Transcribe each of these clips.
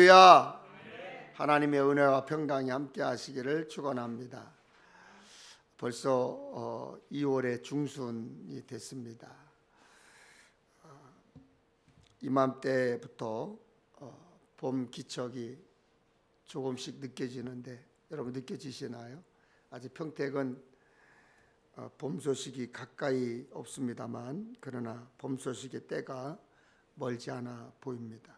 할렐루야. 하나님의 은혜와 평강이 함께 하시기를 축원합니다. 벌써 2월의 중순이 됐습니다. 이맘때부터 봄 기척이 조금씩 느껴지는데 여러분 느껴지시나요? 아직 평택은 봄 소식이 가까이 없습니다만 그러나 봄 소식의 때가 멀지 않아 보입니다.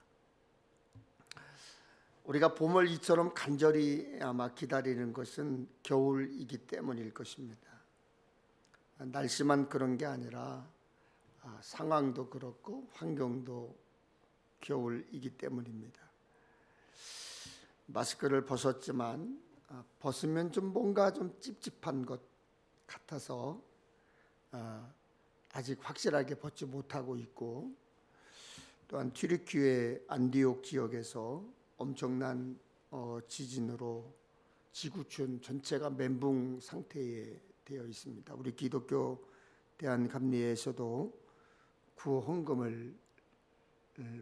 우리가 봄을 이처럼 간절히 아마 기다리는 것은 겨울이기 때문일 것입니다. 날씨만 그런 게 아니라 상황도 그렇고 환경도 겨울이기 때문입니다. 마스크를 벗었지만 벗으면 좀 뭔가 좀 찝찝한 것 같아서 아직 확실하게 벗지 못하고 있고, 또한 튀르키예 안디옥 지역에서 엄청난 지진으로 지구촌 전체가 멘붕 상태에 되어 있습니다. 우리 기독교 대한감리에서도 구호 헌금을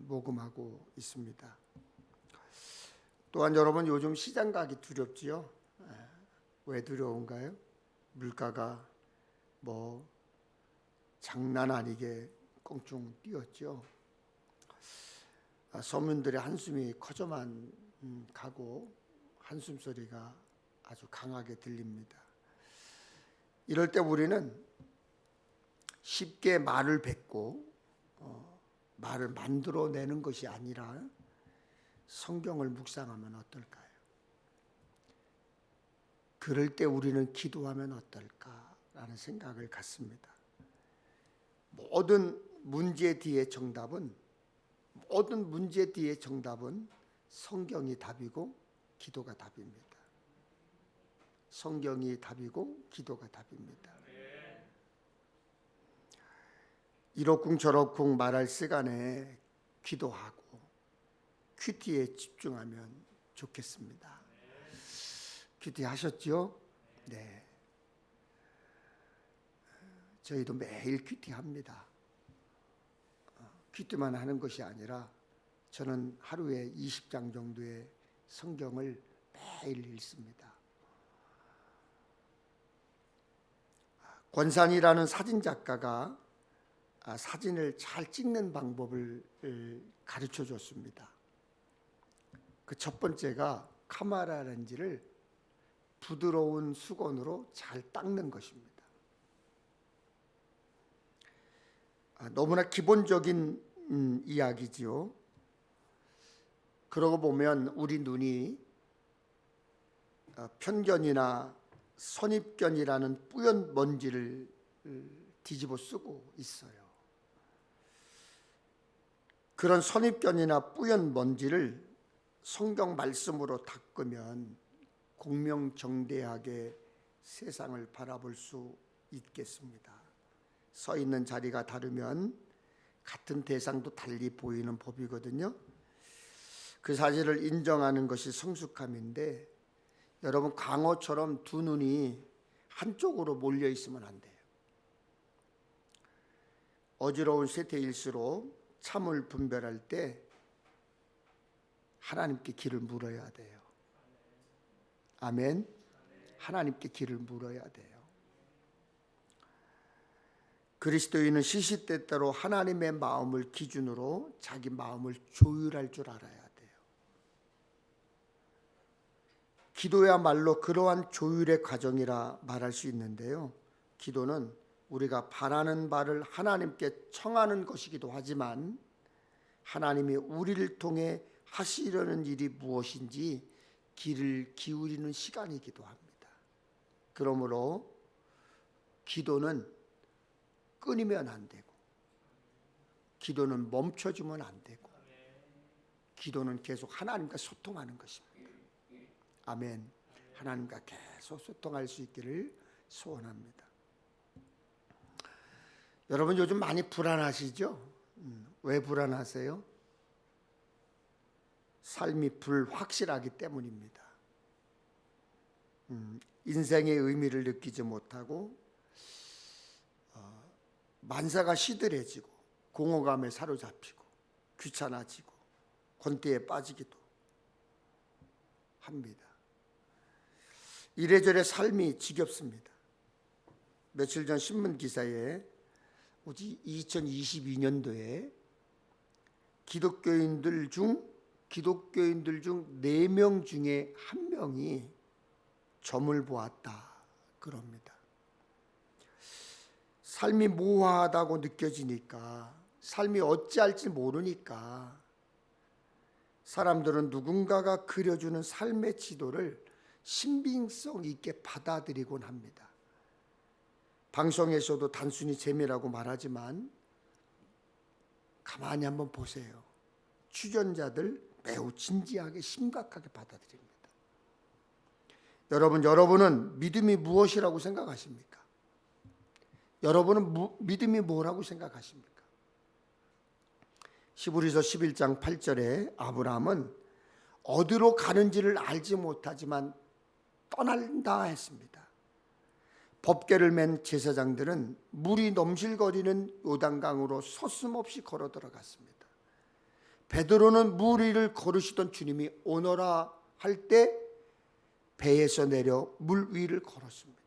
모금하고 있습니다. 또한 여러분 요즘 시장 가기 두렵지요? 왜 두려운가요? 물가가 장난 아니게 껑충 뛰었죠. 서민들의 한숨이 커져만 가고 한숨 소리가 아주 강하게 들립니다. 이럴 때 우리는 쉽게 말을 뱉고 말을 만들어내는 것이 아니라 성경을 묵상하면 어떨까요? 그럴 때 우리는 기도하면 어떨까라는 생각을 갖습니다. 모든 문제 뒤에 정답은 성경이 답이고 기도가 답입니다. 성경이 답이고 기도가 답입니다. 이러쿵 저러쿵 말할 시간에 기도하고 큐티에 집중하면 좋겠습니다. 큐티 하셨죠? 네. 저희도 매일 큐티 합니다. 큐티만 하는 것이 아니라 저는 하루에 20장 정도의 성경을 매일 읽습니다. 권산이라는 사진작가가 사진을 잘 찍는 방법을 가르쳐 줬습니다. 그 첫 번째가 카메라 렌즈를 부드러운 수건으로 잘 닦는 것입니다. 너무나 기본적인 이야기지요. 그러고 보면 우리 눈이 편견이나 선입견이라는 뿌연 먼지를 뒤집어 쓰고 있어요. 그런 선입견이나 뿌연 먼지를 성경 말씀으로 닦으면 공명정대하게 세상을 바라볼 수 있겠습니다. 서 있는 자리가 다르면 같은 대상도 달리 보이는 법이거든요. 그 사실을 인정하는 것이 성숙함인데, 여러분 광어처럼 두 눈이 한쪽으로 몰려 있으면 안 돼요. 어지러운 세태일수록 참을 분별할 때 하나님께 길을 물어야 돼요. 아멘. 하나님께 길을 물어야 돼요. 그리스도인은 시시때때로 하나님의 마음을 기준으로 자기 마음을 조율할 줄 알아야 돼요. 기도야말로 그러한 조율의 과정이라 말할 수 있는데요. 기도는 우리가 바라는 바를 하나님께 청하는 것이기도 하지만 하나님이 우리를 통해 하시려는 일이 무엇인지 귀를 기울이는 시간이기도 합니다. 그러므로 기도는 끊이면 안 되고, 기도는 멈춰주면 안 되고, 기도는 계속 하나님과 소통하는 것입니다. 아멘. 하나님과 계속 소통할 수 있기를 소원합니다. 여러분 요즘 많이 불안하시죠? 왜 불안하세요? 삶이 불확실하기 때문입니다. 인생의 의미를 느끼지 못하고 만사가 시들해지고 공허감에 사로잡히고 귀찮아지고 권태에 빠지기도 합니다. 이래저래 삶이 지겹습니다. 며칠 전 신문 기사에 2022년도에 기독교인들 중 4명 중에 1명이 점을 보았다 그럽니다. 삶이 모호하다고 느껴지니까, 삶이 어찌할지 모르니까 사람들은 누군가가 그려주는 삶의 지도를 신빙성 있게 받아들이곤 합니다. 방송에서도 단순히 재미라고 말하지만 가만히 한번 보세요. 출연자들 매우 진지하게 심각하게 받아들입니다. 여러분은 믿음이 무엇이라고 생각하십니까? 여러분은 믿음이 뭐라고 생각하십니까? 히브리서 11장 8절에 아브라함은 어디로 가는지를 알지 못하지만 떠난다 했습니다. 법궤를 맨 제사장들은 물이 넘실거리는 요단강으로 서슴없이 걸어 들어갔습니다. 베드로는 물 위를 걸으시던 주님이 오너라 할 때 배에서 내려 물 위를 걸었습니다.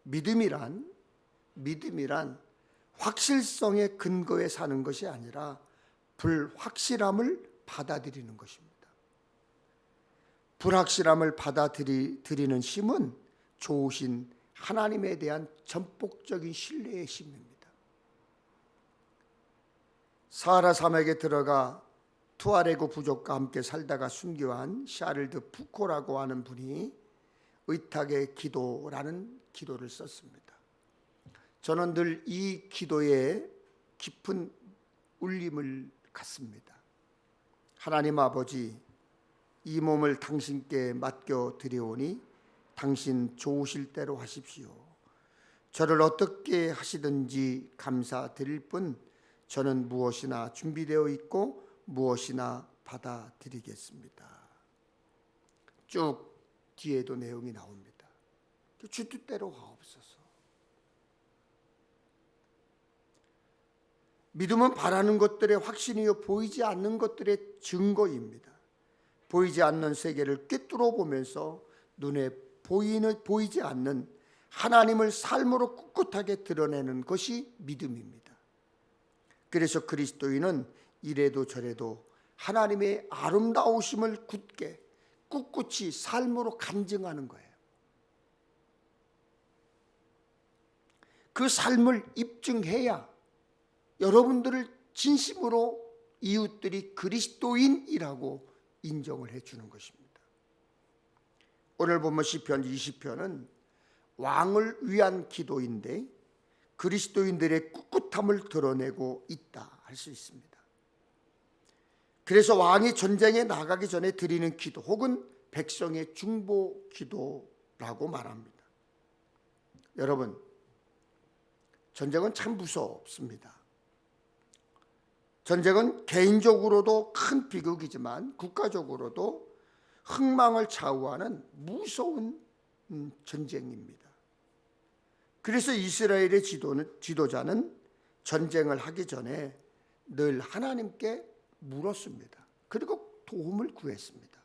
믿음이란 확실성의 근거에 사는 것이 아니라 불확실함을 받아들이는 것입니다. 불확실함을 받아들이는 힘은 좋으신 하나님에 대한 전폭적인 신뢰의 힘입니다. 사하라 사막에 들어가 투아레그 부족과 함께 살다가 순교한 샤를드 푸코라고 하는 분이 의탁의 기도라는 기도를 썼습니다. 저는 늘 이 기도에 깊은 울림을 갖습니다. 하나님 아버지, 이 몸을 당신께 맡겨 드리오니 당신 좋으실 대로 하십시오. 저를 어떻게 하시든지 감사드릴 뿐 저는 무엇이나 준비되어 있고 무엇이나 받아들이겠습니다. 쭉 뒤에도 내용이 나옵니다. 주 뜻대로 하옵소서. 믿음은 바라는 것들의 확신이요 보이지 않는 것들의 증거입니다. 보이지 않는 세계를 꿰뚫어 보면서 눈에 보이지 않는 하나님을 삶으로 꿋꿋하게 드러내는 것이 믿음입니다. 그래서 그리스도인은 이래도 저래도 하나님의 아름다우심을 굳게 꿋꿋이 삶으로 간증하는 거예요. 그 삶을 입증해야 여러분들을 진심으로 이웃들이 그리스도인이라고 인정을 해주는 것입니다. 오늘 보면 시편 20편은 왕을 위한 기도인데 그리스도인들의 꿋꿋함을 드러내고 있다 할 수 있습니다. 그래서 왕이 전쟁에 나가기 전에 드리는 기도 혹은 백성의 중보 기도라고 말합니다. 여러분, 전쟁은 참 무섭습니다. 전쟁은 개인적으로도 큰 비극이지만 국가적으로도 흥망을 좌우하는 무서운 전쟁입니다. 그래서 이스라엘의 지도자는 전쟁을 하기 전에 늘 하나님께 물었습니다. 그리고 도움을 구했습니다.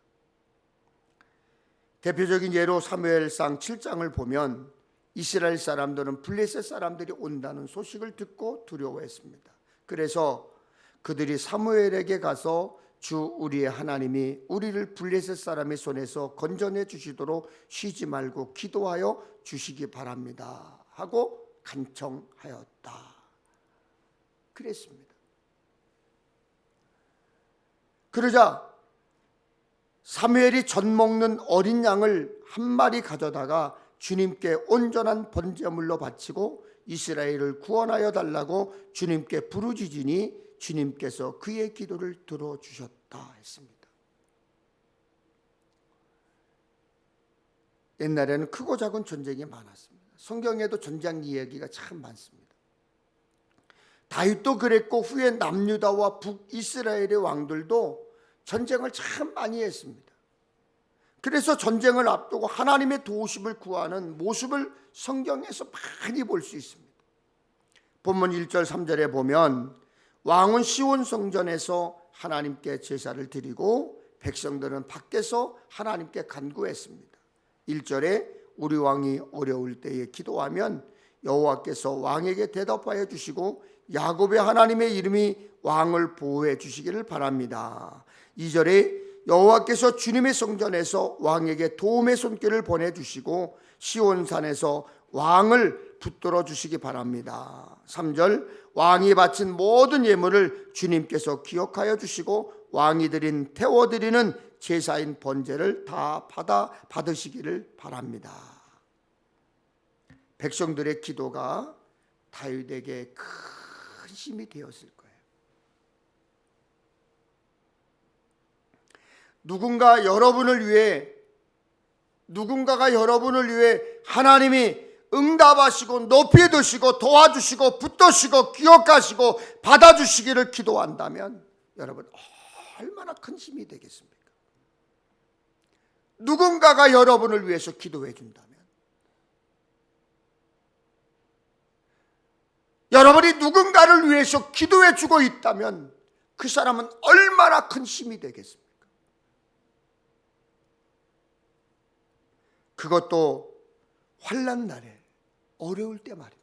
대표적인 예로 사무엘상 7장을 보면 이스라엘 사람들은 블레셋 사람들이 온다는 소식을 듣고 두려워했습니다. 그래서 그들이 사무엘에게 가서 주 우리의 하나님이 우리를 블레셋 사람의 손에서 건져내 주시도록 쉬지 말고 기도하여 주시기 바랍니다 하고 간청하였다. 그랬습니다. 그러자 사무엘이 젖 먹는 어린 양을 한 마리 가져다가 주님께 온전한 번제물로 바치고 이스라엘을 구원하여 달라고 주님께 부르짖으니 주님께서 그의 기도를 들어주셨다 했습니다. 옛날에는 크고 작은 전쟁이 많았습니다. 성경에도 전쟁 이야기가 참 많습니다. 다윗도 그랬고 후에 남유다와 북이스라엘의 왕들도 전쟁을 참 많이 했습니다. 그래서 전쟁을 앞두고 하나님의 도우심을 구하는 모습을 성경에서 많이 볼 수 있습니다. 본문 1절 3절에 보면 왕은 시온 성전에서 하나님께 제사를 드리고 백성들은 밖에서 하나님께 간구했습니다. 1절에 우리 왕이 어려울 때에 기도하면 여호와께서 왕에게 대답하여 주시고 야곱의 하나님의 이름이 왕을 보호해 주시기를 바랍니다. 2절에 여호와께서 주님의 성전에서 왕에게 도움의 손길을 보내주시고 시온산에서 왕을 붙들어 주시기 바랍니다. 3절 왕이 바친 모든 예물을 주님께서 기억하여 주시고 왕이 드린 태워드리는 제사인 번제를 다 받으시기를 바랍니다. 백성들의 기도가 다윗에게 큰 힘이 되었을 거예요. 누군가가 여러분을 위해 하나님이 응답하시고 높이 드시고 도와주시고 붙드시고 기억하시고 받아주시기를 기도한다면 여러분 얼마나 큰 힘이 되겠습니까? 누군가가 여러분을 위해서 기도해 준다면, 여러분이 누군가를 위해서 기도해 주고 있다면 그 사람은 얼마나 큰 힘이 되겠습니까? 그것도 환난 날에, 어려울 때 말입니다.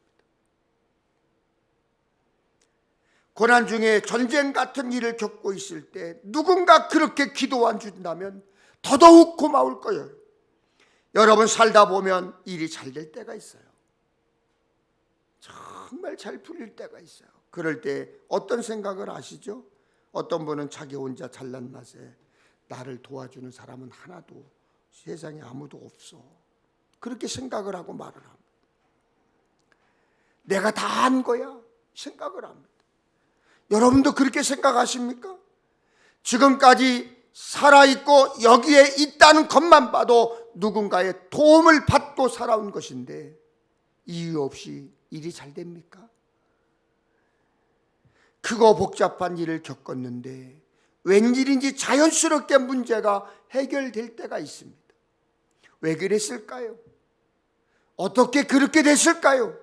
고난 중에 전쟁 같은 일을 겪고 있을 때 누군가 그렇게 기도해 준다면 더더욱 고마울 거예요. 여러분 살다 보면 일이 잘 될 때가 있어요. 정말 잘 풀릴 때가 있어요. 그럴 때 어떤 생각을 아시죠? 어떤 분은 자기 혼자 잘난 맛에 나를 도와주는 사람은 하나도 세상에 아무도 없어, 그렇게 생각을 하고 말을 합니다. 내가 다 한 거야 생각을 합니다. 여러분도 그렇게 생각하십니까? 지금까지 살아있고 여기에 있다는 것만 봐도 누군가의 도움을 받고 살아온 것인데 이유 없이 일이 잘 됩니까? 크고 복잡한 일을 겪었는데 웬일인지 자연스럽게 문제가 해결될 때가 있습니다. 왜 그랬을까요? 어떻게 그렇게 됐을까요?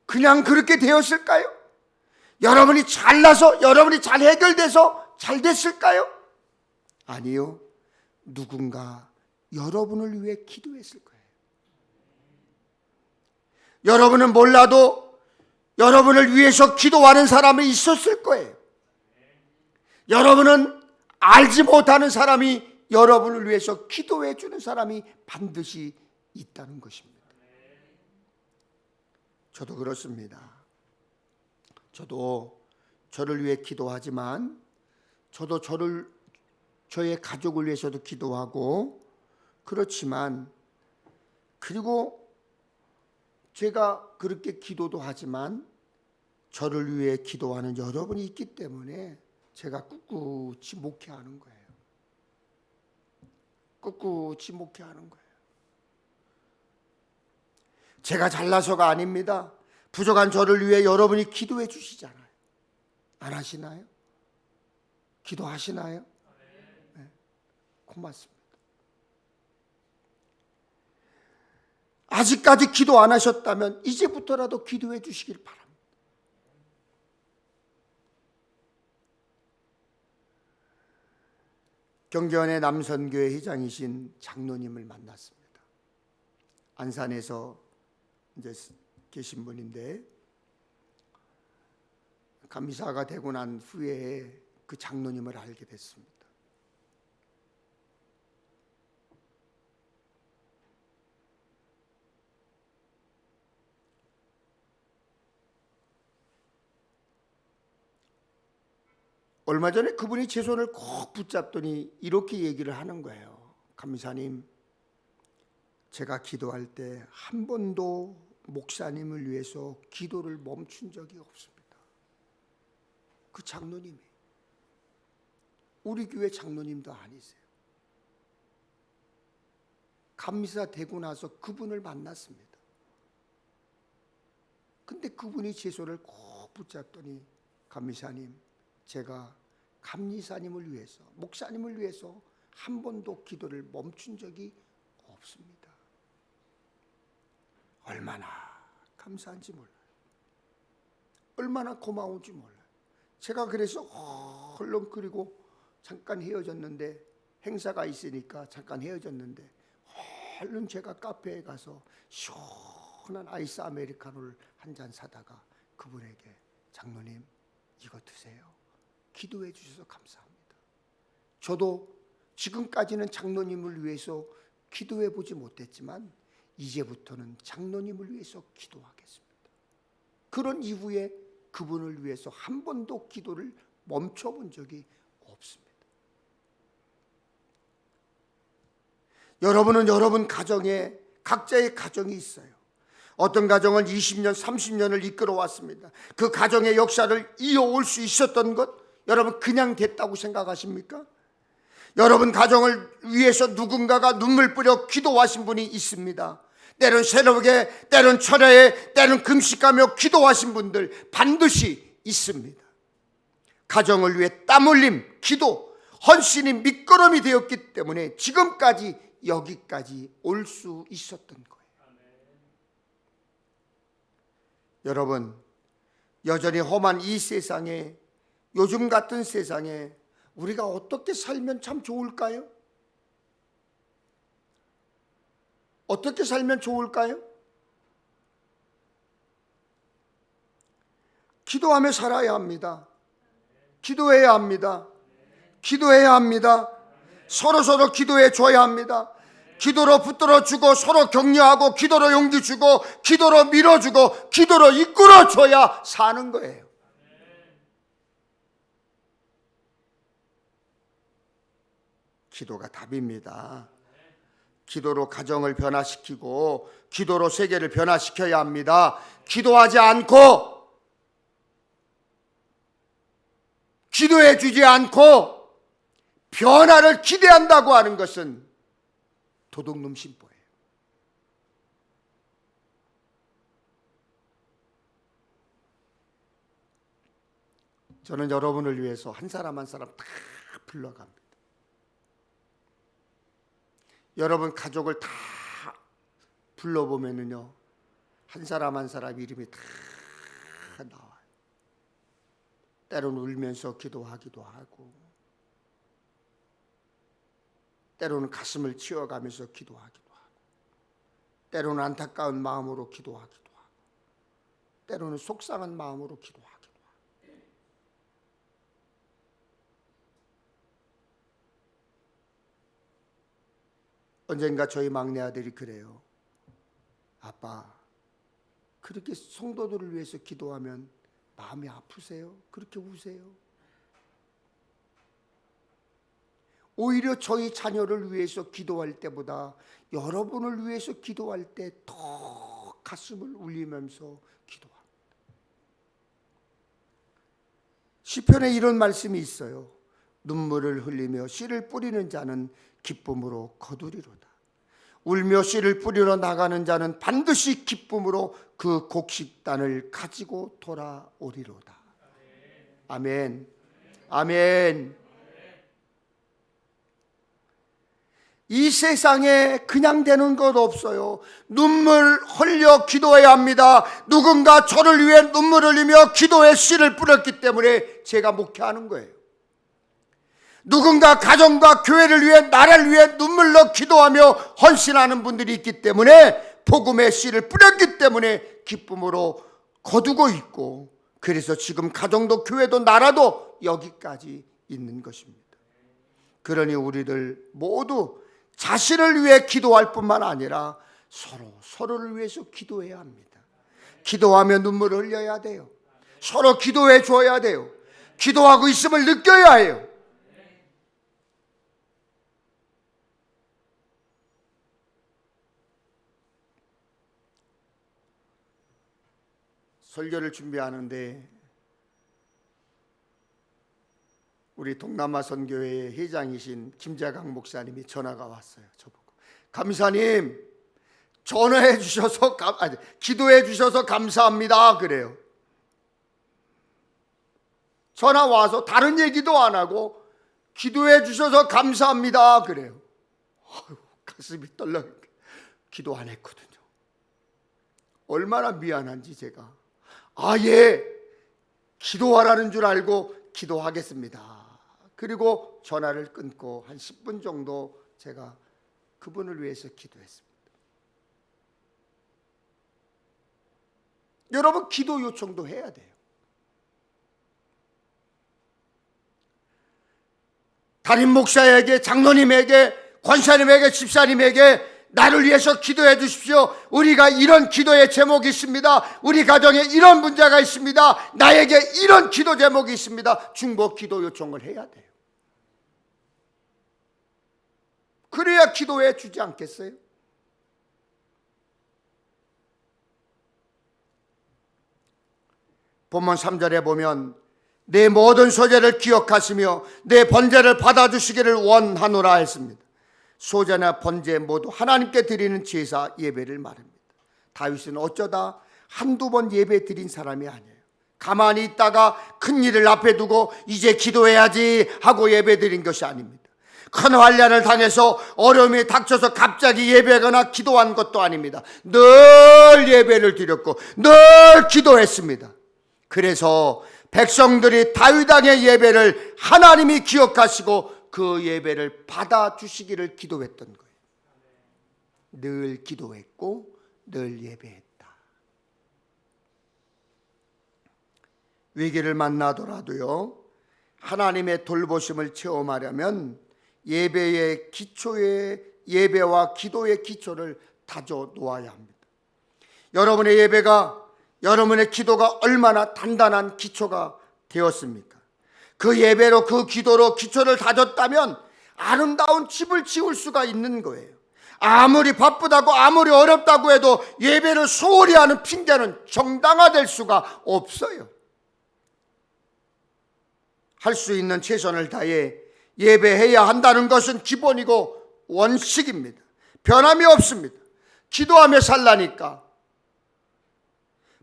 그냥 그렇게 되었을까요? 여러분이 잘나서, 여러분이 잘 해결돼서 잘 됐을까요? 아니요. 누군가 여러분을 위해 기도했을 거예요. 여러분은 몰라도 여러분을 위해서 기도하는 사람이 있었을 거예요. 여러분은 알지 못하는 사람이 여러분을 위해서 기도해 주는 사람이 반드시 있다는 것입니다. 저도 그렇습니다. 저도 저를 위해 기도하지만 저도 저의 가족을 위해서도 기도하고, 그렇지만 그리고 제가 그렇게 기도도 하지만 저를 위해 기도하는 여러분이 있기 때문에 제가 꿋꿋이 목회하는 거예요. 꿋꿋이 목회하는 거예요. 제가 잘나서가 아닙니다. 부족한 저를 위해 여러분이 기도해 주시잖아요. 안 하시나요? 기도하시나요? 네. 고맙습니다. 아직까지 기도 안 하셨다면 이제부터라도 기도해 주시길 바랍니다. 경기원의 남선교회 회장이신 장로님을 만났습니다. 안산에서 이제 계신 분인데, 감리사가 되고 난 후에 그 장로님을 알게 됐습니다. 얼마 전에 그분이 제 손을 꼭 붙잡더니 이렇게 얘기를 하는 거예요. 감리사님, 제가 기도할 때 한 번도 목사님을 위해서 기도를 멈춘 적이 없습니다. 그 장로님이, 우리 교회 장로님도 아니세요. 감리사 되고 나서 그분을 만났습니다. 근데 그분이 제 손을 꼭 붙잡더니, 감리사님, 제가 감리사님을 위해서, 목사님을 위해서 한 번도 기도를 멈춘 적이 없습니다. 얼마나 감사한지 몰라요. 얼마나 고마운지 몰라요. 제가 그래서 헐렁거리고 잠깐 헤어졌는데, 행사가 있으니까 잠깐 헤어졌는데 얼른 제가 카페에 가서 시원한 아이스 아메리카노를 한 잔 사다가 그분에게 장로님 이거 드세요. 기도해 주셔서 감사합니다. 저도 지금까지는 장로님을 위해서 기도해 보지 못했지만 이제부터는 장로님을 위해서 기도하겠습니다. 그런 이후에 그분을 위해서 한 번도 기도를 멈춰본 적이 없습니다. 여러분은 여러분 가정에 각자의 가정이 있어요. 어떤 가정은 20년, 30년을 이끌어 왔습니다. 그 가정의 역사를 이어올 수 있었던 것, 여러분 그냥 됐다고 생각하십니까? 여러분 가정을 위해서 누군가가 눈물 뿌려 기도하신 분이 있습니다. 때론 새벽에, 때론 철야에, 때론 금식하며 기도하신 분들 반드시 있습니다. 가정을 위해 땀 흘림, 기도, 헌신이 밑거름이 되었기 때문에 지금까지 여기까지 올 수 있었던 거예요. 여러분, 여전히 험한 이 세상에, 요즘 같은 세상에 우리가 어떻게 살면 참 좋을까요? 어떻게 살면 좋을까요? 기도하며 살아야 합니다. 기도해야 합니다. 기도해야 합니다. 서로 기도해 줘야 합니다. 기도로 붙들어 주고, 서로 격려하고, 기도로 용기 주고, 기도로 밀어주고, 기도로 이끌어 줘야 사는 거예요. 기도가 답입니다. 기도로 가정을 변화시키고 기도로 세계를 변화시켜야 합니다. 기도하지 않고, 기도해 주지 않고 변화를 기대한다고 하는 것은 도둑놈 심보예요. 저는 여러분을 위해서 한 사람 한 사람 다 불러갑니다. 여러분 가족을 다 불러보면은요, 한 사람 한 사람 이름이 다 나와요. 때로는 울면서 기도하기도 하고, 때로는 가슴을 치워가면서 기도하기도 하고, 때로는 안타까운 마음으로 기도하기도 하고, 때로는 속상한 마음으로 기도하기도 하고. 언젠가 저희 막내 아들이 그래요. 아빠, 그렇게 성도들을 위해서 기도하면 마음이 아프세요? 그렇게 우세요? 오히려 저희 자녀를 위해서 기도할 때보다 여러분을 위해서 기도할 때 더 가슴을 울리면서 기도합니다. 시편에 이런 말씀이 있어요. 눈물을 흘리며 씨를 뿌리는 자는 기쁨으로 거두리로다. 울며 씨를 뿌리러 나가는 자는 반드시 기쁨으로 그 곡식단을 가지고 돌아오리로다. 아멘. 아멘. 이 세상에 그냥 되는 것 없어요. 눈물 흘려 기도해야 합니다. 누군가 저를 위해 눈물 흘리며 기도의 씨를 뿌렸기 때문에 제가 목회하는 거예요. 누군가 가정과 교회를 위해, 나라를 위해 눈물로 기도하며 헌신하는 분들이 있기 때문에, 복음의 씨를 뿌렸기 때문에 기쁨으로 거두고 있고, 그래서 지금 가정도 교회도 나라도 여기까지 있는 것입니다. 그러니 우리들 모두 자신을 위해 기도할 뿐만 아니라 서로를 위해서 기도해야 합니다. 기도하며 눈물을 흘려야 돼요. 서로 기도해 줘야 돼요. 기도하고 있음을 느껴야 해요. 설교를 준비하는데 우리 동남아 선교회의 회장이신 김자강 목사님이 전화가 왔어요. 저보고, 감사님, 전화해 주셔서 기도해 주셔서 감사합니다 그래요. 전화 와서 다른 얘기도 안 하고 기도해 주셔서 감사합니다 그래요. 가슴이 떨려. 기도 안 했거든요. 얼마나 미안한지 제가, 예, 기도하라는 줄 알고 기도하겠습니다 그리고 전화를 끊고 한 10분 정도 제가 그분을 위해서 기도했습니다. 여러분, 기도 요청도 해야 돼요. 담임 목사에게, 장로님에게, 권사님에게, 집사님에게 나를 위해서 기도해 주십시오. 우리가 이런 기도의 제목이 있습니다. 우리 가정에 이런 문제가 있습니다. 나에게 이런 기도 제목이 있습니다. 중보 기도 요청을 해야 돼요. 그래야 기도해 주지 않겠어요? 본문 3절에 보면 내 모든 소재를 기억하시며 내 번제를 받아주시기를 원하노라 했습니다. 소재나 번제 모두 하나님께 드리는 제사 예배를 말합니다. 다윗은 어쩌다 한두 번 예배 드린 사람이 아니에요. 가만히 있다가 큰 일을 앞에 두고 이제 기도해야지 하고 예배 드린 것이 아닙니다. 큰 환난을 당해서 어려움이 닥쳐서 갑자기 예배하거나 기도한 것도 아닙니다. 늘 예배를 드렸고 늘 기도했습니다. 그래서 백성들이 다윗 왕의 예배를 하나님이 기억하시고 그 예배를 받아주시기를 기도했던 거예요. 늘 기도했고 늘 예배했다. 위기를 만나더라도요, 하나님의 돌보심을 체험하려면 예배의 기초에, 예배와 기도의 기초를 다져 놓아야 합니다. 여러분의 예배가, 여러분의 기도가 얼마나 단단한 기초가 되었습니까? 그 예배로, 그 기도로 기초를 다졌다면 아름다운 집을 지을 수가 있는 거예요. 아무리 바쁘다고, 아무리 어렵다고 해도 예배를 소홀히 하는 핑계는 정당화될 수가 없어요. 할 수 있는 최선을 다해 예배해야 한다는 것은 기본이고 원칙입니다. 변함이 없습니다. 기도하며 살라니까.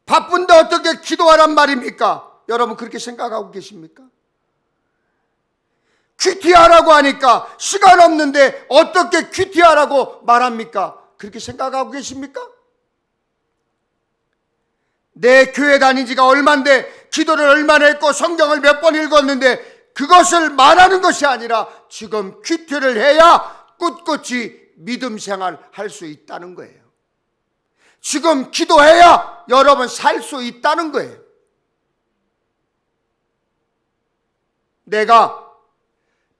바쁜데 어떻게 기도하란 말입니까? 여러분, 그렇게 생각하고 계십니까? 큐티하라고 하니까 시간 없는데 어떻게 큐티하라고 말합니까? 그렇게 생각하고 계십니까? 내 교회 다닌 지가 얼만데, 기도를 얼마나 했고 성경을 몇 번 읽었는데 그것을 말하는 것이 아니라 지금 큐티를 해야 꿋꿋이 믿음 생활 할 수 있다는 거예요. 지금 기도해야 여러분 살 수 있다는 거예요. 내가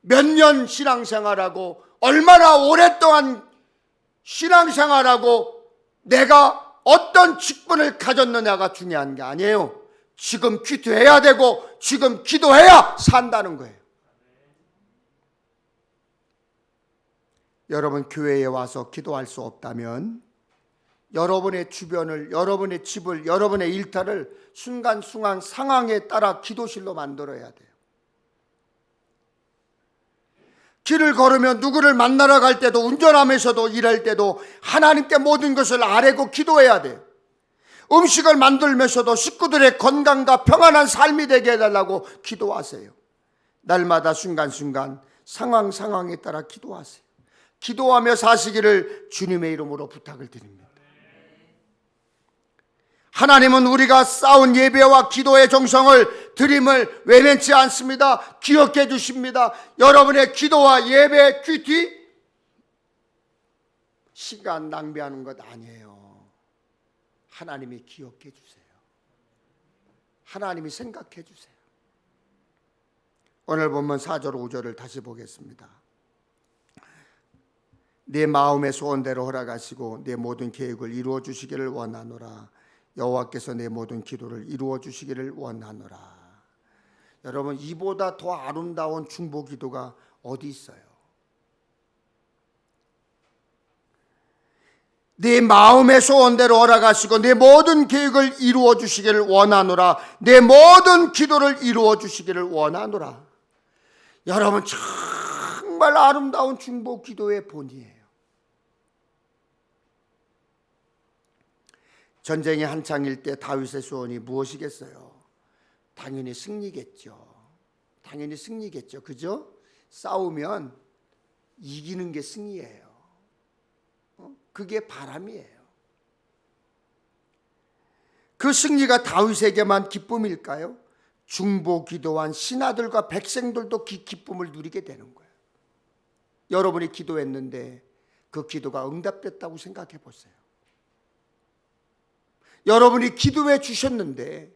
몇 년 신앙생활하고 얼마나 오랫동안 신앙생활하고 내가 어떤 직분을 가졌느냐가 중요한 게 아니에요. 지금 큐티해야 되고 지금 기도해야 산다는 거예요. 여러분, 교회에 와서 기도할 수 없다면 여러분의 주변을, 여러분의 집을, 여러분의 일터를 순간순간 상황에 따라 기도실로 만들어야 돼요. 길을 걸으며 누구를 만나러 갈 때도, 운전하면서도, 일할 때도 하나님께 모든 것을 아뢰고 기도해야 돼요. 음식을 만들면서도 식구들의 건강과 평안한 삶이 되게 해달라고 기도하세요. 날마다 순간순간 상황에 따라 기도하세요. 기도하며 사시기를 주님의 이름으로 부탁을 드립니다. 하나님은 우리가 쌓은 예배와 기도의 정성을, 드림을 외면치 않습니다. 기억해 주십니다. 여러분의 기도와 예배 큐티 시간 낭비하는 것 아니에요. 하나님이 기억해 주세요. 하나님이 생각해 주세요. 오늘 본문 4절 5절을 다시 보겠습니다. 내 마음의 소원대로 허락하시고 내 모든 계획을 이루어 주시기를 원하노라. 여호와께서 내 모든 기도를 이루어 주시기를 원하노라. 여러분, 이보다 더 아름다운 중보 기도가 어디 있어요? 내 마음의 소원대로 허락하시고 내 모든 계획을 이루어 주시기를 원하노라. 내 모든 기도를 이루어 주시기를 원하노라. 여러분, 정말 아름다운 중보 기도의 본이에요. 전쟁이 한창일 때 다윗의 소원이 무엇이겠어요? 당연히 승리겠죠. 당연히 승리겠죠. 그죠? 싸우면 이기는 게 승리예요. 그게 바람이에요. 그 승리가 다윗에게만 기쁨일까요? 중보 기도한 신하들과 백성들도 기쁨을 누리게 되는 거예요. 여러분이 기도했는데 그 기도가 응답됐다고 생각해 보세요. 여러분이 기도해 주셨는데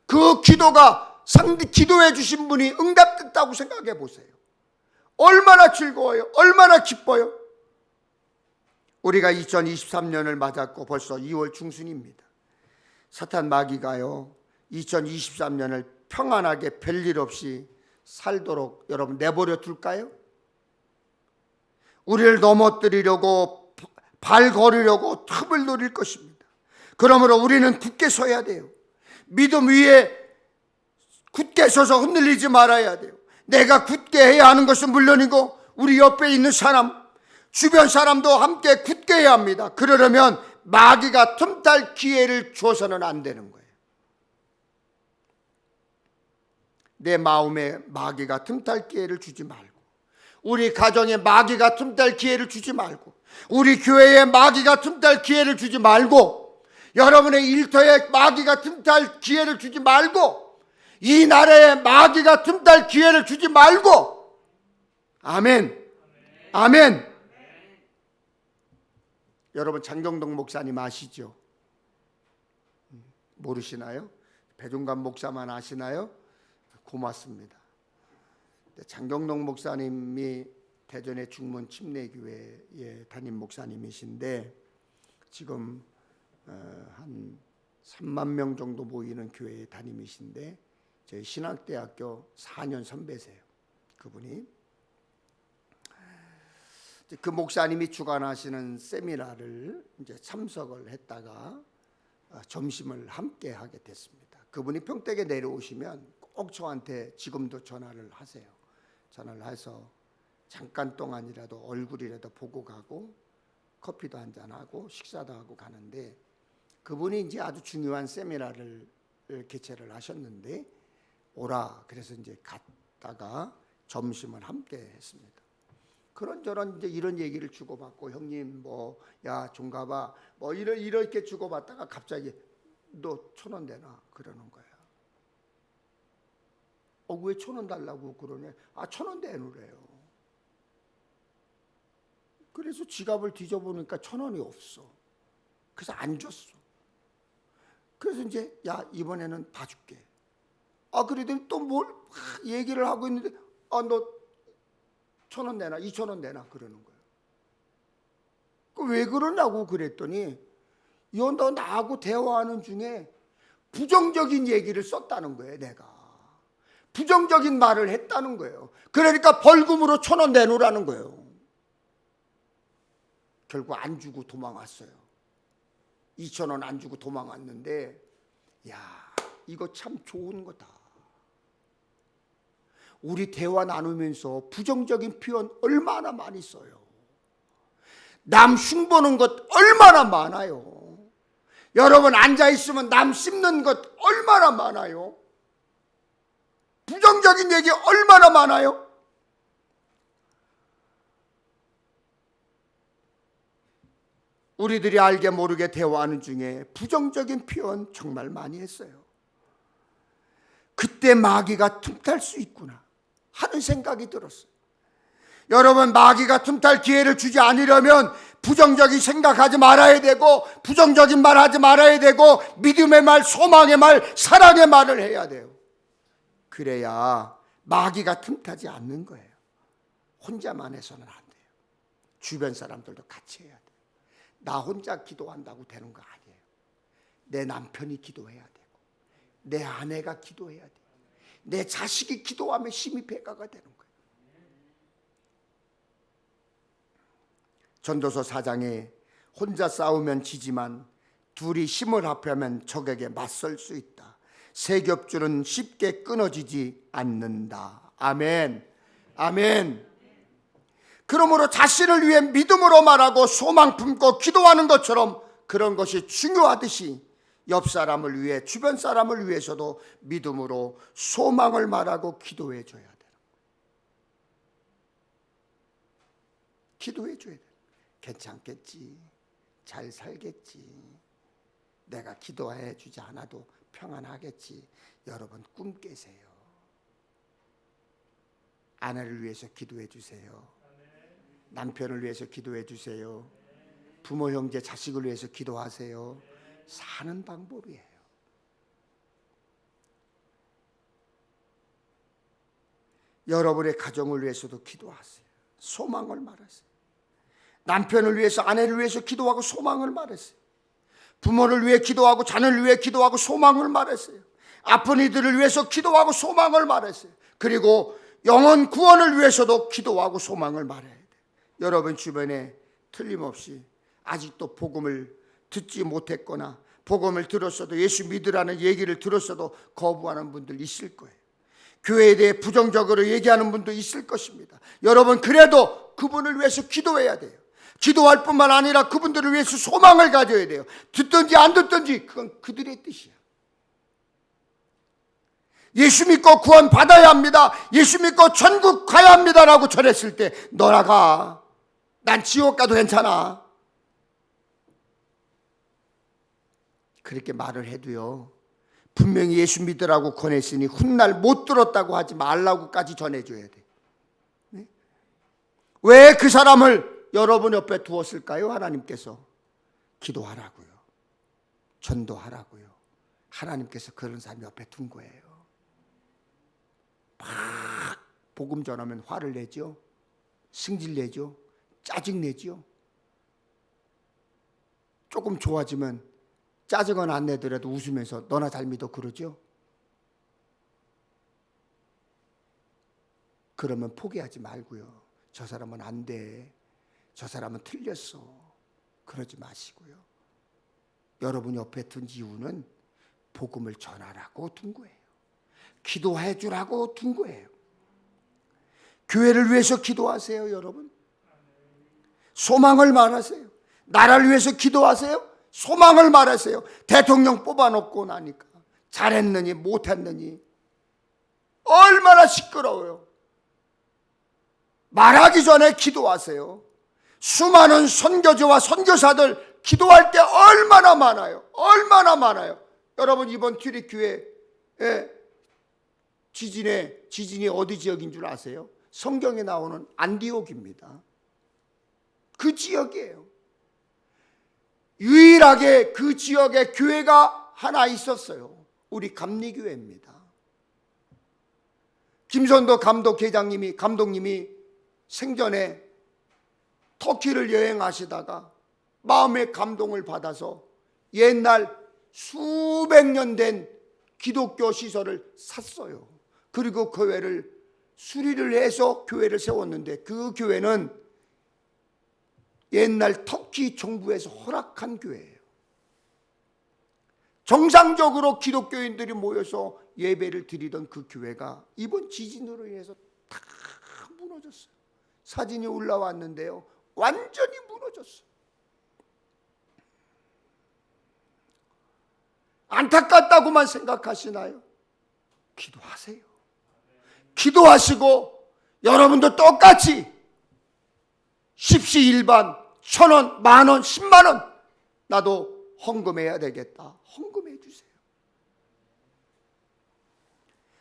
그 기도가 기도해 주신 분이 응답됐다고 생각해 보세요. 얼마나 즐거워요. 얼마나 기뻐요. 우리가 2023년을 맞았고 벌써 2월 중순입니다. 사탄 마귀가요 2023년을 평안하게 별일 없이 살도록 여러분 내버려 둘까요? 우리를 넘어뜨리려고 발걸으려고 틈을 노릴 것입니다. 그러므로 우리는 굳게 서야 돼요. 믿음 위에 굳게 서서 흔들리지 말아야 돼요. 내가 굳게 해야 하는 것은 물론이고 우리 옆에 있는 사람, 주변 사람도 함께 굳게 해야 합니다. 그러려면 마귀가 틈탈 기회를 줘서는 안 되는 거예요. 내 마음에 마귀가 틈탈 기회를 주지 말고, 우리 가정에 마귀가 틈탈 기회를 주지 말고, 우리 교회에 마귀가 틈탈 기회를 주지 말고, 여러분의 일터에 마귀가 틈탈 기회를 주지 말고, 이 나라에 마귀가 틈탈 기회를 주지 말고. 아멘. 아멘. 여러분 장경동 목사님 아시죠? 모르시나요? 배종관 목사만 아시나요? 고맙습니다. 장경동 목사님이 대전의 중문 침례교회의 담임 목사님이신데 지금 한 3만 명 정도 모이는 교회의 담임이신데 저희 신학대학교 4년 선배세요. 그분이 그 목사님이 주관하시는 세미나를 이제 참석을 했다가 점심을 함께 하게 됐습니다. 그분이 평택에 내려오시면 꼭 저한테 지금도 전화를 하세요. 전화를 해서 잠깐 동안이라도 얼굴이라도 보고 가고 커피도 한잔하고 식사도 하고 가는데 그분이 이제 아주 중요한 세미나를 개최를 하셨는데 오라 그래서 이제 갔다가 점심을 함께 했습니다. 그런저런 이제 이런 얘기를 주고받고 형님 뭐 야 종가봐 뭐 이렇게 주고받다가 갑자기 너 1,000원 내놔 그러는 거야. 왜 1,000원 달라고 그러냐? 1,000원 내놓으래요. 그래서 지갑을 뒤져보니까 1,000원이 없어. 그래서 안 줬어. 그래서 이제 야 이번에는 봐줄게. 그러더니 또 뭘 얘기를 하고 있는데 너 1,000원 내놔 2,000원 내놔 그러는 거예요. 왜 그러냐고 그랬더니 너 나하고 대화하는 중에 부정적인 얘기를 썼다는 거예요. 내가 부정적인 말을 했다는 거예요. 그러니까 벌금으로 1,000원 내놓으라는 거예요. 결국 안 주고 도망왔어요. 2,000원 안 주고 도망왔는데 야 이거 참 좋은 거다. 우리 대화 나누면서 부정적인 표현 얼마나 많이 써요. 남 흉보는 것 얼마나 많아요. 여러분 앉아있으면 남 씹는 것 얼마나 많아요. 부정적인 얘기 얼마나 많아요. 우리들이 알게 모르게 대화하는 중에 부정적인 표현 정말 많이 했어요. 그때 마귀가 틈탈 수 있구나 하는 생각이 들었어요. 여러분 마귀가 틈탈 기회를 주지 않으려면 부정적인 생각하지 말아야 되고 부정적인 말 하지 말아야 되고 믿음의 말, 소망의 말, 사랑의 말을 해야 돼요. 그래야 마귀가 틈타지 않는 거예요. 혼자만 해서는 안 돼요. 주변 사람들도 같이 해야 돼요. 나 혼자 기도한다고 되는 거 아니에요. 내 남편이 기도해야 되고 내 아내가 기도해야 돼요. 내 자식이 기도하면 힘이 배가가 되는 거예요. 전도서 4장에 혼자 싸우면 지지만 둘이 힘을 합하면 적에게 맞설 수 있다. 세 겹줄은 쉽게 끊어지지 않는다. 아멘. 아멘. 그러므로 자신을 위해 믿음으로 말하고 소망 품고 기도하는 것처럼 그런 것이 중요하듯이 옆 사람을 위해 주변 사람을 위해서도 믿음으로 소망을 말하고 기도해 줘야 돼요. 기도해 줘야 돼요. 괜찮겠지. 잘 살겠지. 내가 기도해 주지 않아도 평안하겠지. 여러분 꿈 깨세요. 아내를 위해서 기도해 주세요. 남편을 위해서 기도해 주세요. 부모, 형제, 자식을 위해서 기도하세요. 사는 방법이에요. 여러분의 가정을 위해서도 기도하세요. 소망을 말하세요. 남편을 위해서, 아내를 위해서 기도하고 소망을 말하세요. 부모를 위해 기도하고 자녀를 위해 기도하고 소망을 말하세요. 아픈 이들을 위해서 기도하고 소망을 말하세요. 그리고 영혼 구원을 위해서도 기도하고 소망을 말해야 돼요. 여러분 주변에 틀림없이 아직도 복음을 듣지 못했거나 복음을 들었어도, 예수 믿으라는 얘기를 들었어도 거부하는 분들 있을 거예요. 교회에 대해 부정적으로 얘기하는 분도 있을 것입니다. 여러분 그래도 그분을 위해서 기도해야 돼요. 기도할 뿐만 아니라 그분들을 위해서 소망을 가져야 돼요. 듣든지 안 듣든지 그건 그들의 뜻이야. 예수 믿고 구원 받아야 합니다. 예수 믿고 천국 가야 합니다라고 전했을 때 너나 가. 난 지옥 가도 괜찮아. 그렇게 말을 해도요, 분명히 예수 믿으라고 권했으니 훗날 못 들었다고 하지 말라고까지 전해줘야 돼. 네? 왜 그 사람을 여러분 옆에 두었을까요? 하나님께서 기도하라고요. 전도하라고요. 하나님께서 그런 사람 옆에 둔 거예요. 막 복음 전하면 화를 내죠. 승질 내죠. 짜증 내죠. 조금 좋아지면 짜증은 안 내더라도 웃으면서 너나 잘 믿어 그러죠. 그러면 포기하지 말고요. 저 사람은 안 돼. 저 사람은 틀렸어. 그러지 마시고요. 여러분 옆에 둔 이유는 복음을 전하라고 둔 거예요. 기도해 주라고 둔 거예요. 교회를 위해서 기도하세요, 여러분. 소망을 말하세요. 나라를 위해서 기도하세요. 소망을 말하세요. 대통령 뽑아놓고 나니까 잘했느니 못했느니 얼마나 시끄러워요. 말하기 전에 기도하세요. 수많은 선교주와 선교사들 기도할 때 얼마나 많아요. 얼마나 많아요. 여러분 이번 튀리큐에 지진이 어디 지역인 줄 아세요? 성경에 나오는 안디옥입니다. 그 지역이에요. 유일하게 그 지역에 교회가 하나 있었어요. 우리 감리교회입니다. 김선도 감독님이 생전에 터키를 여행하시다가 마음의 감동을 받아서 옛날 수백 년 된 기독교 시설을 샀어요. 그리고 그 교회를 수리를 해서 교회를 세웠는데 그 교회는 옛날 터키 정부에서 허락한 교회예요. 정상적으로 기독교인들이 모여서 예배를 드리던 그 교회가 이번 지진으로 인해서 다 무너졌어요. 사진이 올라왔는데요. 완전히 무너졌어요. 안타깝다고만 생각하시나요? 기도하세요. 기도하시고 여러분도 똑같이 십시일반 1,000원, 10,000원, 10만원 나도 헌금해야 되겠다. 헌금해 주세요.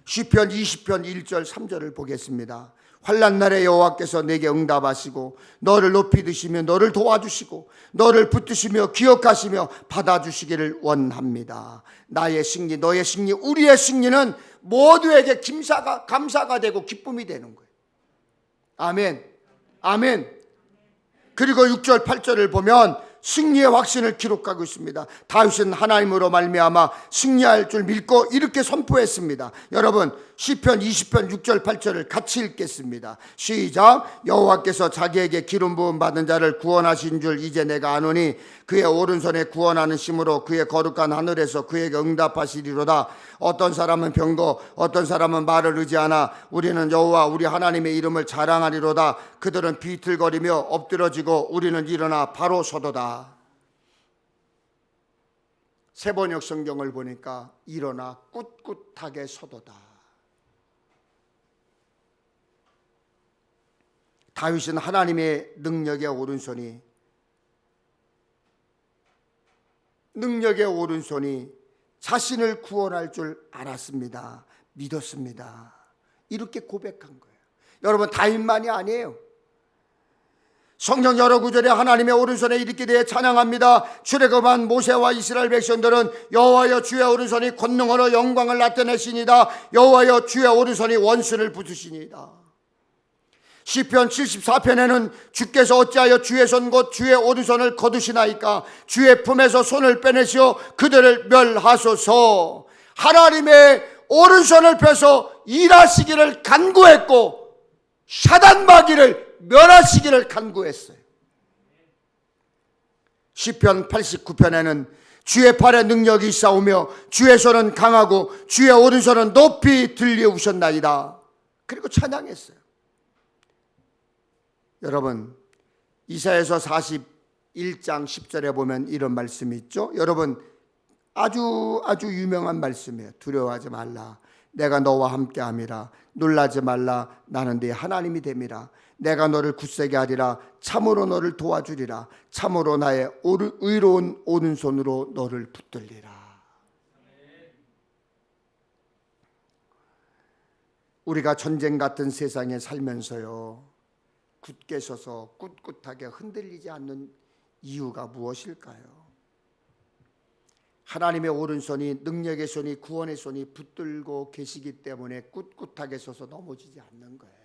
시편 20편 1절 3절을 보겠습니다. 환난 날에 여호와께서 내게 응답하시고 너를 높이 드시며 너를 도와주시고 너를 붙드시며 기억하시며 받아주시기를 원합니다. 나의 승리, 너의 승리, 우리의 승리는 모두에게 감사가 되고 기쁨이 되는 거예요. 아멘. 아멘. 그리고 6절 8절을 보면 승리의 확신을 기록하고 있습니다. 다윗은 하나님으로 말미암아 승리할 줄 믿고 이렇게 선포했습니다. 여러분 시편 20편 6절 8절을 같이 읽겠습니다. 시작. 여호와께서 자기에게 기름 부음 받은 자를 구원하신 줄 이제 내가 아노니 그의 오른손에 구원하는 심으로 그의 거룩한 하늘에서 그에게 응답하시리로다. 어떤 사람은 병거 어떤 사람은 말을 의지하나 우리는 여호와 우리 하나님의 이름을 자랑하리로다. 그들은 비틀거리며 엎드러지고 우리는 일어나 바로 서도다. 세번역 성경을 보니까 일어나 꿋꿋하게 서도다. 다윗은 하나님의 능력의 오른손이 자신을 구원할 줄 알았습니다. 믿었습니다. 이렇게 고백한 거예요. 여러분, 다윗만이 아니에요. 성경 여러 구절에 하나님의 오른손에 이르게 되어 찬양합니다. 출애굽한 모세와 이스라엘 백성들은 여호와여 주의 오른손이 권능으로 영광을 나타내시니다. 여호와여 주의 오른손이 원수를 부수시니다. 시편 74편에는 주께서 어찌하여 주의 손 곧 주의 오른손을 거두시나이까. 주의 품에서 손을 빼내시어 그들을 멸하소서. 하나님의 오른손을 펴서 일하시기를 간구했고 사단마귀를 멸하시기를 간구했어요. 시편 89편에는 주의 팔에 능력이 있사오며 주의 손은 강하고 주의 오른손은 높이 들리우셨나이다. 그리고 찬양했어요. 여러분, 이사야서 41장 10절에 보면 이런 말씀이 있죠. 여러분, 아주 유명한 말씀이에요. 두려워하지 말라. 내가 너와 함께함이라. 놀라지 말라. 나는 네 하나님이 됨이라. 내가 너를 굳세게 하리라. 참으로 너를 도와주리라. 참으로 나의 의로운 오른손으로 너를 붙들리라. 우리가 전쟁 같은 세상에 살면서요, 굳게 서서 꿋꿋하게 흔들리지 않는 이유가 무엇일까요? 하나님의 오른손이, 능력의 손이, 구원의 손이 붙들고 계시기 때문에 꿋꿋하게 서서 넘어지지 않는 거예요.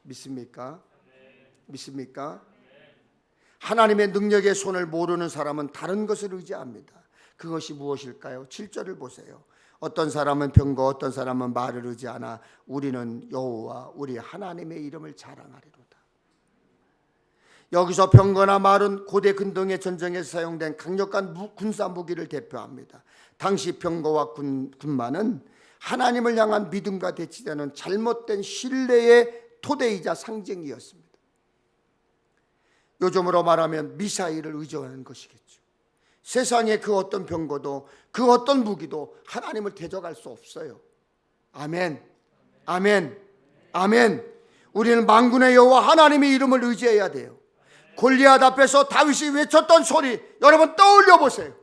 믿습니까? 믿습니까? 하나님의 능력의 손을 모르는 사람은 다른 것을 의지합니다. 그것이 무엇일까요? 7절을 보세요. 어떤 사람은 병거, 어떤 사람은 말을 의지하나 우리는 여호와 우리 하나님의 이름을 자랑하리로다. 여기서 병거나 말은 고대 근동의 전쟁에서 사용된 강력한 군사 무기를 대표합니다. 당시 병거와 군마는 하나님을 향한 믿음과 대치되는 잘못된 신뢰의 토대이자 상징이었습니다. 요즘으로 말하면 미사일을 의존하는 것이겠죠. 세상의 그 어떤 병거도 그 어떤 무기도 하나님을 대적할 수 없어요. 아멘, 아멘, 아멘. 우리는 만군의 여호와 하나님의 이름을 의지해야 돼요. 골리앗 앞에서 다윗이 외쳤던 소리, 여러분 떠올려 보세요.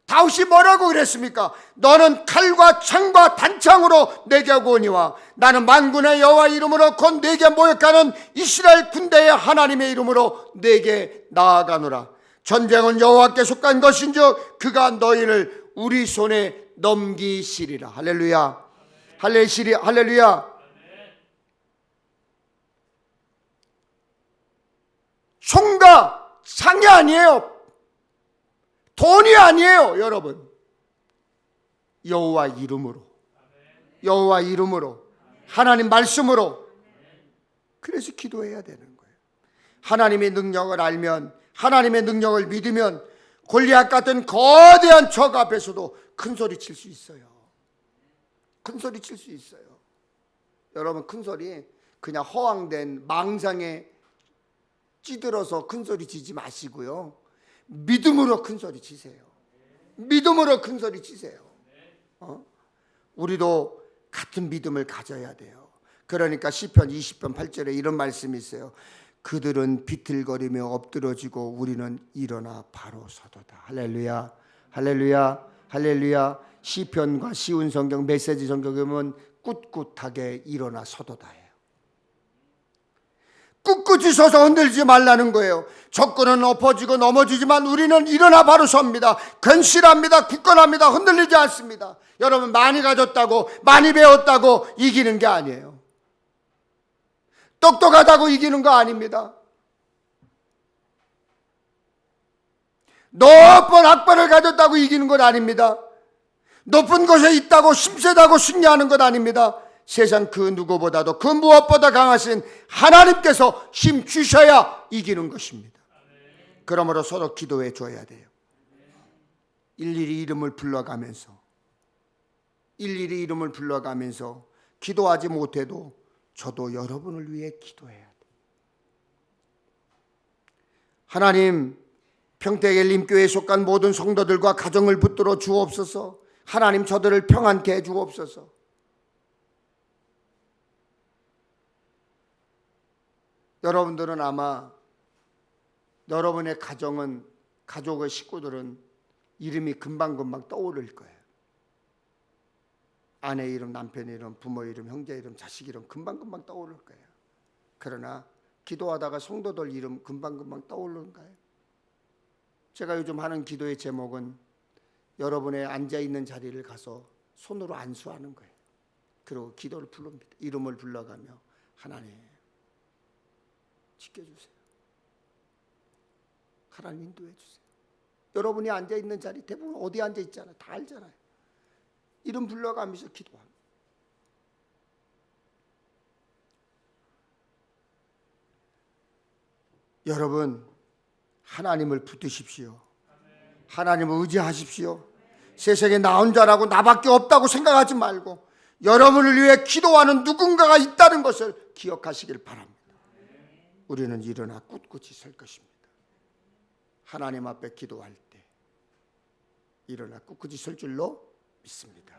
다윗이 뭐라고 그랬습니까? 너는 칼과 창과 단창으로 내게 오거니와 나는 만군의 여호와 이름으로 곧 내게 모욕하는 이스라엘 군대의 하나님의 이름으로 내게 나아가노라. 전쟁은 여호와께 속한 것인즉 그가 너희를 우리 손에 넘기시리라. 할렐루야, 할렐루야. 총과 창이 아니에요. 돈이 아니에요, 여러분. 여호와 이름으로, 여호와 이름으로, 하나님 말씀으로. 그래서 기도해야 되는 거예요. 하나님의 능력을 알면, 하나님의 능력을 믿으면 골리앗 같은 거대한 적 앞에서도 큰 소리 칠 수 있어요. 큰 소리 칠 수 있어요. 여러분, 큰 소리 그냥 허황된 망상에 찌들어서 큰 소리 치지 마시고요, 믿음으로 큰 소리 치세요. 믿음으로 큰 소리 치세요. 우리도 같은 믿음을 가져야 돼요. 그러니까 시편 20편 8절에 이런 말씀이 있어요. 그들은 비틀거리며 엎드러지고 우리는 일어나 바로 서도다. 할렐루야, 할렐루야, 할렐루야. 시편과 쉬운 성경, 메시지 성경에 보면 꿋꿋하게 일어나 서도다예요. 꿋꿋이 서서 흔들지 말라는 거예요. 적군은 엎어지고 넘어지지만 우리는 일어나 바로 섭니다. 견실합니다. 굳건합니다. 흔들리지 않습니다. 여러분, 많이 가졌다고, 많이 배웠다고 이기는 게 아니에요. 똑똑하다고 이기는 거 아닙니다. 높은 학벌을 가졌다고 이기는 건 아닙니다. 높은 곳에 있다고 힘세다고 승리하는 것 아닙니다. 세상 그 누구보다도 그 무엇보다 강하신 하나님께서 힘 주셔야 이기는 것입니다. 그러므로 서로 기도해 줘야 돼요. 일일이 이름을 불러가면서, 일일이 이름을 불러가면서 기도하지 못해도 저도 여러분을 위해 기도해야 돼요. 하나님, 평택엘림교회에 속한 모든 성도들과 가정을 붙들어 주옵소서. 하나님, 저들을 평안케 해 주옵소서. 여러분들은 아마 여러분의 가정은, 가족의 식구들은 이름이 금방금방 떠오를 거예요. 아내 이름, 남편 이름, 부모 이름, 형제 이름, 자식 이름 금방금방 떠오를 거예요. 그러나 기도하다가 성도들 이름 금방금방 떠오르는가요? 제가 요즘 하는 기도의 제목은 여러분의 앉아있는 자리를 가서 손으로 안수하는 거예요. 그리고 기도를 부릅니다. 이름을 불러가며 하나님 지켜주세요. 하나님 인도해 주세요. 여러분이 앉아있는 자리 대부분 어디 앉아있잖아요. 다 알잖아요. 이름 불러가면서 기도합니다. 여러분 하나님을 붙드십시오. 하나님을 의지하십시오. 세상에 나 혼자라고 나밖에 없다고 생각하지 말고 여러분을 위해 기도하는 누군가가 있다는 것을 기억하시길 바랍니다. 우리는 일어나 꿋꿋이 설 것입니다. 하나님 앞에 기도할 때 일어나 꿋꿋이 설 줄로 믿습니다.